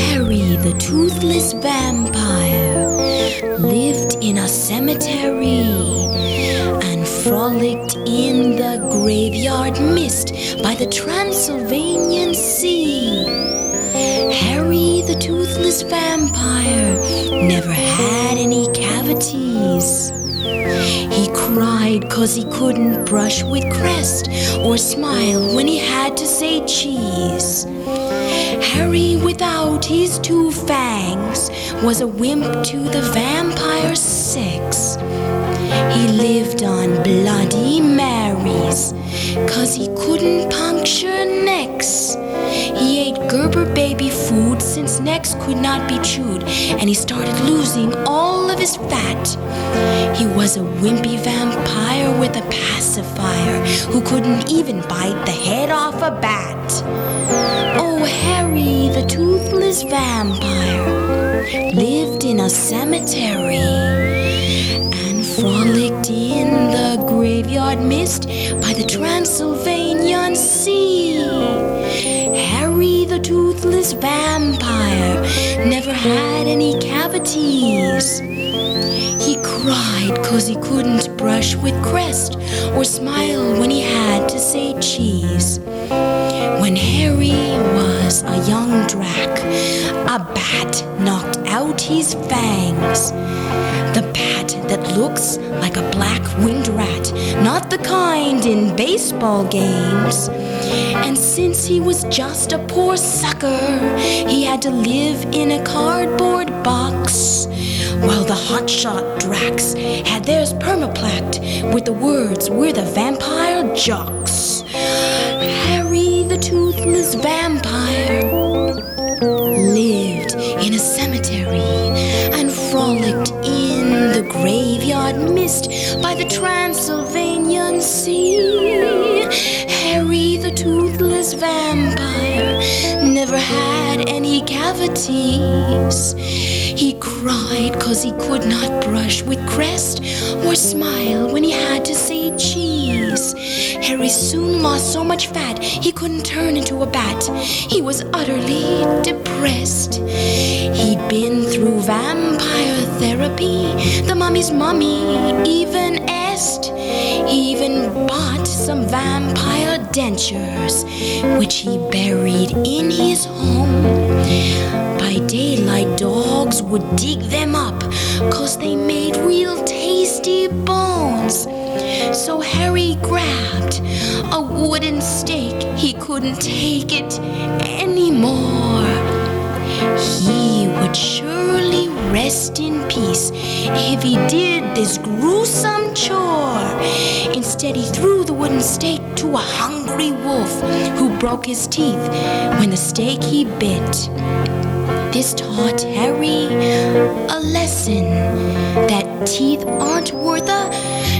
Harry the Toothless Vampire lived in a cemetery and frolicked in the graveyard mist by the Transylvanian Sea. Harry the Toothless Vampire never had any cavities. He cried 'cause he couldn't brush with crest or smile when he had to say cheese. Harry without his two fangs was a wimp to the vampire sex. He lived on Bloody Marys 'cause he couldn't puncture necks. He ate Gerber baby food since necks could not be chewed, and he started losing all of his fat. He was a wimpy vampire with a pacifier who couldn't even bite the head off a bat. Oh, Harry the Toothless Vampire lived in a cemetery and frolicked in the graveyard mist by the Transylvanian Sea. Harry the Toothless Vampire never had any cavities. He cried 'cause he couldn't brush with crest or smile when he had to say cheese. When Harry was a young drac, a bat knocked out his fangs. The bat that looks like a black-winged rat, not the kind in baseball games. And since he was just a poor sucker, he had to live in a cardboard box, while the hotshot dracs had theirs permaplacked with the words, "We're the vampire jocks." Harry the Toothless Vampire lived in a cemetery and frolicked in the graveyard mist by the Transylvanian Sea. Harry the Toothless Vampire never had any cavities. He cried 'cause he could not brush with crest or smile when he had to say cheese. Harry soon lost so much fat he couldn't turn into a bat. He was utterly depressed. He'd been through vampire therapy, the mummy's mummy even est. He even bought some vampire dentures, which he buried in his home. By daylight, dogs would dig them up 'cause they made real tasty bones. So Harry grabbed a wooden stake. He couldn't take it anymore. He would surely rest in peace if he did this gruesome chore. Instead, he threw the wooden stake to a hungry wolf who broke his teeth when the stake he bit. This taught Harry a lesson that teeth aren't worth a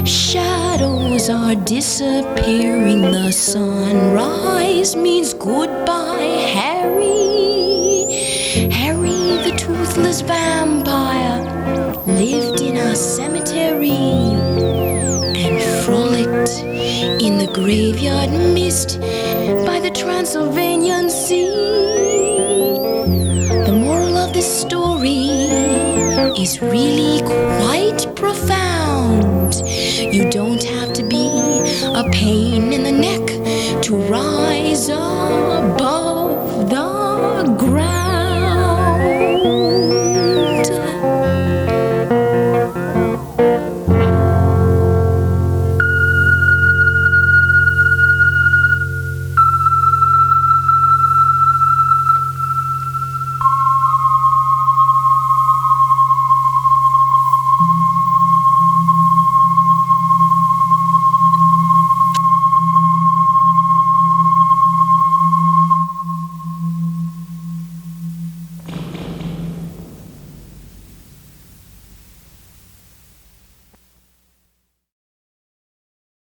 shadows are disappearing. The sunrise means goodbye, Harry. Harry the Toothless Vampire lived in a cemetery and frolicked in the graveyard mist by the Transylvanian Sea. The moral of this story is really quite profound. You don't have to be a pain in the neck to rise above the